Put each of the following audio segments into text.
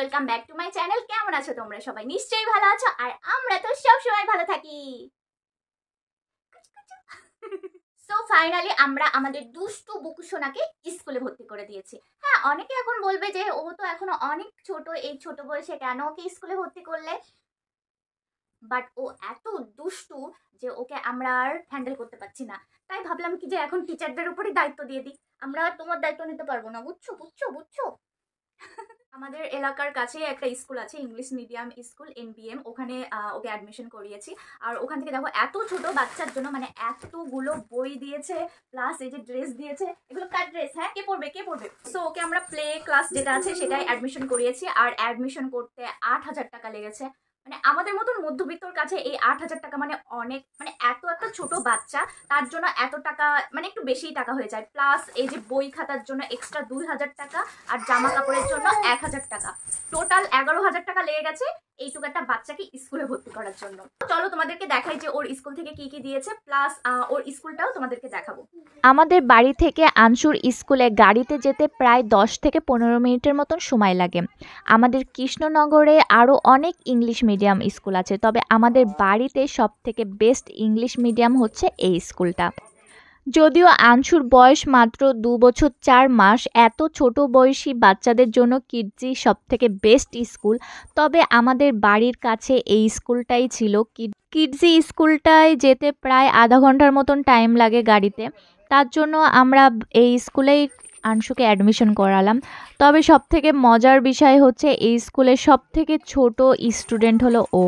Welcome back to my channel. কেমন আছো তোমরা সবাই? নিশ্চয়ই ভালো আছো, আর আমরা তো সব সময় ভালো থাকি। সো ফাইনালি আমরা আমাদের দুষ্টু বুকুসোনাকে স্কুলে ভর্তি করে দিয়েছি। হ্যাঁ, অনেকে এখন বলবে যে ও তো এখনো অনেক ছোট, এই ছোট বয়সে কেন ওকে স্কুলে ভর্তি করলে? বাট ও এত দুষ্টু যে ওকে আমরা আর হ্যান্ডেল করতে পারছি না। তাই ভাবলাম কি যে এখন টিচারদের উপরই দায়িত্ব দিয়ে দিই। আমরা আর তোমার দায়িত্ব নিতে পারবো না, বুঝছো বুঝছো বুঝছো? আমাদের এলাকার কাছে একটা স্কুল আছে, ইংলিশ মিডিয়াম স্কুল এনবিএম, ওখানে ওকে অ্যাডমিশন করিয়েছি। আর ওখান থেকে দেখো এত ছোট বাচ্চার জন্য মানে এতগুলো বই দিয়েছে, প্লাস এই যে ড্রেস দিয়েছে। এগুলো কার ড্রেস? হ্যাঁ, কে পড়বে কে পড়বে? সো ওকে আমরা প্লে ক্লাস যেটা আছে সেটাই অ্যাডমিশন করিয়েছি। আর অ্যাডমিশন করতে 8,000 টাকা লেগেছে। মানে আমাদের মতন মধ্যবিত্তর কাছে এই 8,000 টাকা মানে অনেক, মানে এত একটা ছোট বাচ্চা তার জন্য এত টাকা মানে একটু বেশিই টাকা হয়ে যায়। প্লাস এই যে বই খাতার জন্য এক্সট্রা 2,000 টাকা, আর জামা কাপড়ের জন্য 1,000 টাকা, টোটাল 11,000 টাকা লেগে গেছে এইটুকু একটা বাচ্চাকে স্কুলে ভর্তি করার জন্য। চলো তোমাদেরকে দেখাই যে ওর স্কুল থেকে কি কি দিয়েছে, প্লাস ওর স্কুলটাও তোমাদেরকে দেখাবো। আমাদের বাড়ি থেকে আনসুর স্কুলে গাড়িতে যেতে প্রায় 10 থেকে 15 মিনিটের মতন সময় লাগে। আমাদের কৃষ্ণনগরে আরও অনেক ইংলিশ মিডিয়াম স্কুল আছে, তবে আমাদের বাড়িতে সবথেকে বেস্ট ইংলিশ মিডিয়াম হচ্ছে এই স্কুলটা। যদিও আনসুর বয়স মাত্র 2 বছর 4 মাস, এত ছোট বয়সী বাচ্চাদের জন্য কিডজি সবথেকে বেস্ট স্কুল, তবে আমাদের বাড়ির কাছে এই স্কুলটাই ছিল। কিডজি স্কুলটায় যেতে প্রায় আধা ঘন্টার মতন টাইম লাগে গাড়িতে, তার জন্য আমরা এই স্কুলেই আনসুকে অ্যাডমিশন করালাম। তবে সবথেকে মজার বিষয় হচ্ছে এই স্কুলের সবথেকে ছোট স্টুডেন্ট হলো ও,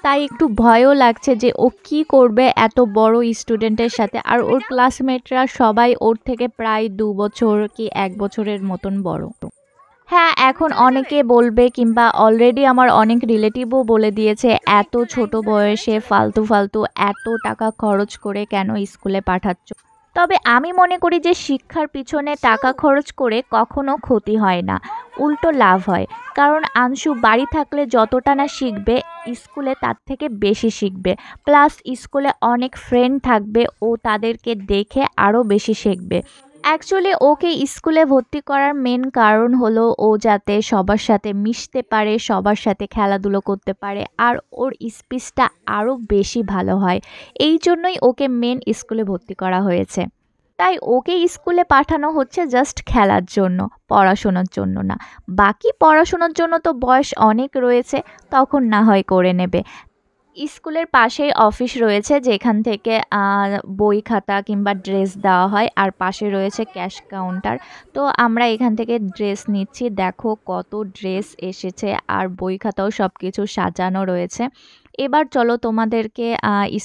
তাই একটু ভয়ও লাগছে যে ও কি করবে এত বড় স্টুডেন্টের সাথে। আর ওর ক্লাসমেটরা সবাই ওর থেকে প্রায় 2 বছর কি 1 বছরের মতন বড়। হ্যাঁ, এখন অনেকে বলবে কিংবা অলরেডি আমার অনেক রিলেটিভও বলে দিয়েছে এত ছোট বয়সে ফালতু ফালতু এত টাকা খরচ করে কেন স্কুলে পাঠাচ্ছ। তবে আমি মনে করি যে শিক্ষার পিছনে টাকা খরচ করে কখনো ক্ষতি হয় না, উল্টো লাভ হয়। কারণ আনসু বাড়ি থাকলে যতটা না শিখবে, স্কুলে তার থেকে বেশি শিখবে। প্লাস স্কুলে অনেক ফ্রেন্ড থাকবে, ও তাদেরকে দেখে আরও বেশি শিখবে। অ্যাকচুয়ালি ওকে স্কুলে ভর্তি করার মেন কারণ হলো ও যাতে সবার সাথে মিশতে পারে, সবার সাথে খেলাধুলো করতে পারে, আর ওর স্পিচটা আরও বেশি ভালো হয়। এই জন্যই ওকে মেন স্কুলে ভর্তি করা হয়েছে। তাই ওকে স্কুলে পাঠানো হচ্ছে জাস্ট খেলার জন্য, পড়াশোনার জন্য না। বাকি পড়াশোনার জন্য তো বয়স অনেক রয়েছে, তখন না হয় করে নেবে। স্কুলের পাশেই অফিস রয়েছে যেখান থেকে বই খাতা কিংবা ড্রেস দেওয়া হয়, আর পাশে রয়েছে ক্যাশ কাউন্টার। তো আমরা এখান থেকে ড্রেস নিচ্ছি, দেখো কত ড্রেস এসেছে, আর বই খাতাও সব কিছু সাজানো রয়েছে। এবার চলো তোমাদেরকে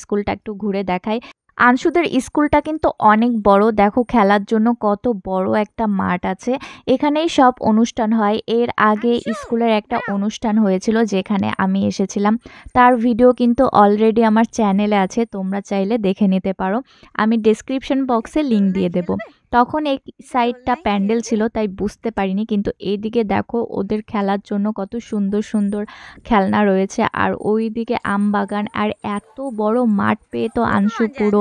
স্কুলটা একটু ঘুরে দেখাই। আনসুদের স্কুলটা কিন্তু অনেক বড়, দেখো খেলার জন্য কত বড় একটা মাঠ আছে, এখানেই সব অনুষ্ঠান হয়। এর আগে স্কুলের একটা অনুষ্ঠান হয়েছিল যেখানে আমি এসেছিলাম, তার ভিডিও কিন্তু অলরেডি আমার চ্যানেলে আছে, তোমরা চাইলে দেখে নিতে পারো। আমি ডেসক্রিপশন বক্সে লিংক দিয়ে দেব। তখন এই সাইডটা প্যান্ডেল ছিল তাই বুঝতে পারিনি, কিন্তু এইদিকে দেখো ওদের খেলার জন্য কত সুন্দর সুন্দর খেলনা রয়েছে, আর ওইদিকে আম বাগান। আর এত বড় মাঠ পেয়ে তো আনসু পুরো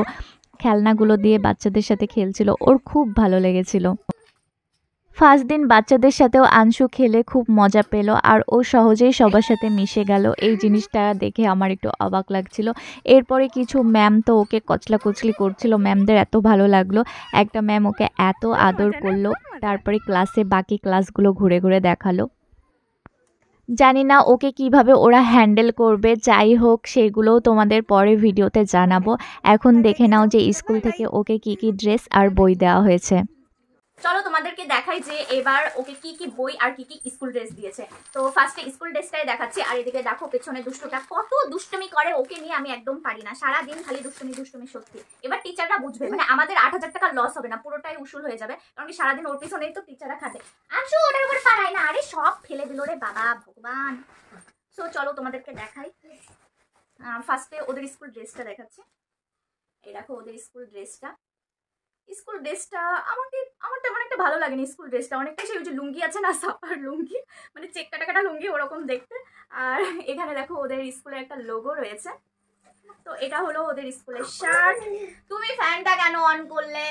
খেলনাগুলো দিয়ে বাচ্চাদের সাথে খেলছিল, ওর খুব ভালো লেগেছিল। ফার্স্ট দিন বাচ্চাদের সাথেও আনসু খেলে খুব মজা পেল, আর ও সহজেই সবার সাথে মিশে গেল। এই জিনিসটা দেখে আমার একটু অবাক লাগছিল। এরপরে কিছু ম্যাম তো ওকে কচলাকচলি করছিল, ম্যামদের এত ভালো লাগলো, একটা ম্যাম ওকে এত আদর করলো। তারপরে ক্লাসে বাকি ক্লাসগুলো ঘুরে ঘুরে দেখালো। জানি না ওকে কিভাবে ওরা হ্যান্ডেল করবে, যাই হোক সেগুলোও তোমাদের পরে ভিডিওতে জানাবো। এখন দেখে নাও যে স্কুল থেকে ওকে কি কি ড্রেস আর বই দেওয়া হয়েছে। চলো তোমাদেরকে দেখাই যে এবার ওকে কি কি বই আর কি কি স্কুল ড্রেস দিয়েছে। তো ফার্স্টে স্কুল ড্রেসটাই দেখাচ্ছি। আর এদিকে দেখো পেছনে দুষ্টুটা কত দুষ্টুমি করে, ওকে নিয়ে আমি একদম পারি না, সারাদিন খালি দুষ্টুমি দুষ্টুমি। সত্যি এবার টিচাররা বুঝবে, মানে আমাদের 8,000 টাকা লস হবে না, পুরোটাই উসুল হয়ে যাবে, কারণ কি সারাদিন ওর পিছনেই তো টিচাররা খাটে। আনসু ওটার উপর পারায় না, আরে সব ফেলে দিল রে বাবা ভগবান। সো চলো তোমাদেরকে দেখাই। ফার্স্টে ওদের স্কুল ড্রেসটা দেখাচ্ছি। এই দেখো ওদের স্কুল ড্রেসটা। স্কুল ড্রেসটা আমার তেমন একটা ভালো লাগেনি। স্কুল ড্রেসটা অনেকটা সেই যে লুঙ্গি আছে না, সাপার লুঙ্গি, মানে চেক কাটা কাটা লুঙ্গি ওরকম দেখতে। আর এখানে দেখো ওদের স্কুলের একটা লোগো রয়েছে। তো এটা হলো ওদের স্কুলের শার্ট। তুমি ফ্যানটা কেন অন করলে?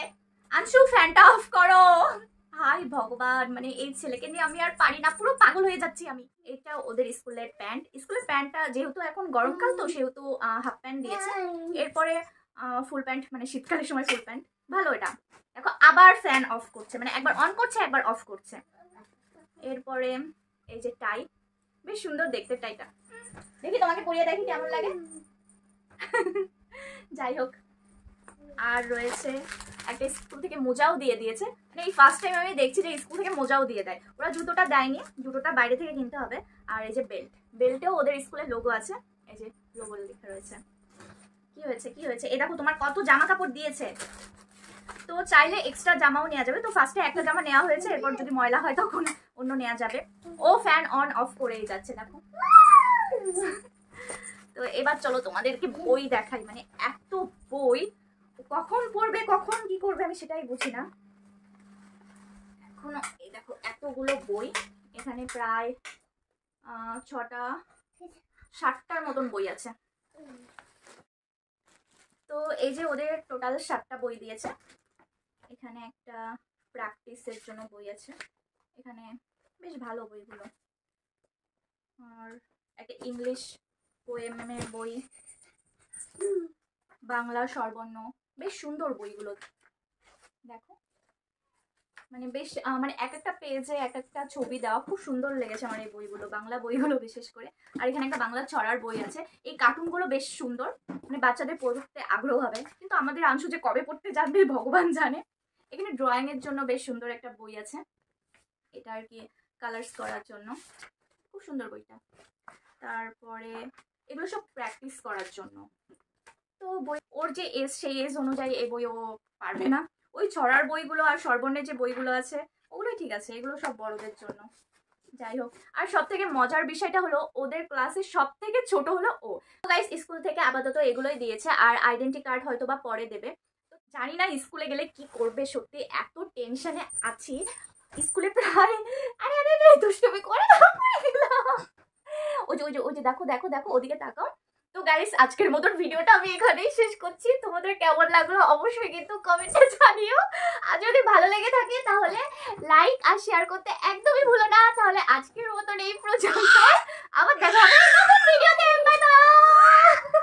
আনসু ফ্যানটা অফ করো। হাই ভগবান, মানে এই ছেলেকে নিয়ে আমি আর পারি না, পুরো পাগল হয়ে যাচ্ছি আমি। এটা ওদের স্কুলের প্যান্ট। স্কুলের প্যান্টটা যেহেতু এখন গরমকাল তো সেহেতু হাফ প্যান্ট দিয়েছে, এরপরে ফুল প্যান্ট, মানে শীতকালের সময় ফুল প্যান্ট। ভালো এটা। দেখো আবার ফ্যান অফ করছে, মানে একবার অন করছে একবার অফ করছে। এরপরে এই যে টাই, বেশ সুন্দর দেখতে টাইটা। দেখি তোমাকে পরিয়ে দেখি কেমন লাগে। যাই হোক, আর রয়েছে একটা স্কুল থেকে মোজাও দিয়ে দিয়েছে। মানে এই ফার্স্ট টাইম আমি দেখছি যে স্কুল থেকে মোজাও দিয়ে দেয়। ওরা জুতোটা দেয়নি, জুতোটা বাইরে থেকে কিনতে হবে। আর এই যে বেল্ট, বেল্টেও ওদের স্কুলের লোগো আছে, এই যে লোগো লেখা রয়েছে। কি হয়েছে কি হয়েছে, এই দেখো তোমার কত জামা কাপড় দিয়েছে। তো চাইলে এক্সট্রা জামাও নেওয়া যাবে। তো ফার্স্টে একটা জামা নেওয়া হয়েছে, এরপর যদি ময়লা হয় তখন অন্য নেওয়া যাবে। ও ফ্যান অন অফ করেই যাচ্ছে দেখো। তো এবার চলো তোমাদেরকে বই দেখাই, মানে এত বই, কখন পড়বে কখন কি করবে আমি সেটাই বুঝি না এখনো। এই দেখো এতগুলো বই, এখানে প্রায় 6টা 7টার মতন বই আছে। তো এই যে ওদের টোটাল 7টা বই দিয়েছে। এখানে একটা প্র্যাকটিসের জন্য বই আছে, এখানে বেশ ভালো বইগুলো। আর একটা ইংলিশ পোয়েমের বই, বাংলা স্বরবর্ণ, বেশ সুন্দর বইগুলো দেখো। মানে বেশ মানে এক একটা পেজে এক একটা ছবি দেওয়া, খুব সুন্দর লেগেছে আমার এই বইগুলো, বাংলা বইগুলো বিশেষ করে। আর এখানে একটা বাংলা ছড়ার বই আছে। এই কার্টুনগুলো বেশ সুন্দর, মানে বাচ্চাদের পড়তে আগ্রহ হবে। কিন্তু আমাদের আংশু যে কবে পড়তে জানবে ভগবান জানে। এখানে ড্রয়িং এর জন্য বেশ সুন্দর একটা বই আছে, এটা আর কি কালার্স করার জন্য, খুব সুন্দর বইটা। তারপরে এগুলো সব প্র্যাকটিস করার জন্য। তো বই ওর যে এজ, সেই এজ অনুযায়ী এই বই ও পারবে না। ওই ছড়ার বইগুলো আর স্বরবর্ণের যে বইগুলো আছে ওগুলোই ঠিক আছে, এগুলো সব বড়দের জন্য। যাই হোক, আর সব থেকে মজার বিষয়টা হলো ওদের ক্লাসে সব থেকে ছোট হলো ও। গাইস স্কুল থেকে আপাতত এগুলোই দিয়েছে, আর আইডেন্টি কার্ড হয়তো বা পরে দেবে। তো জানি না স্কুলে গেলে কি করবে, সত্যি এত টেনশনে আছি। স্কুলে প্রায় আরে আরে আরে দুষ্টুমি করে না, পড়ে গেলাম। ওই যে ওই যে ওই যে দেখো দেখো দেখো ওদিকে তাকাও। তো গাইস আজকের মতন ভিডিওটা আমি এখানেই শেষ করছি। তোমাদের কেমন লাগলো অবশ্যই কিন্তু কমেন্টে জানিও। আর যদি ভালো লেগে থাকে তাহলে লাইক আর শেয়ার করতে একদমই ভুলো না। তাহলে আজকের মতন এই পর্যন্ত, আবার দেখা হবে নতুন ভিডিওতে। Bye bye.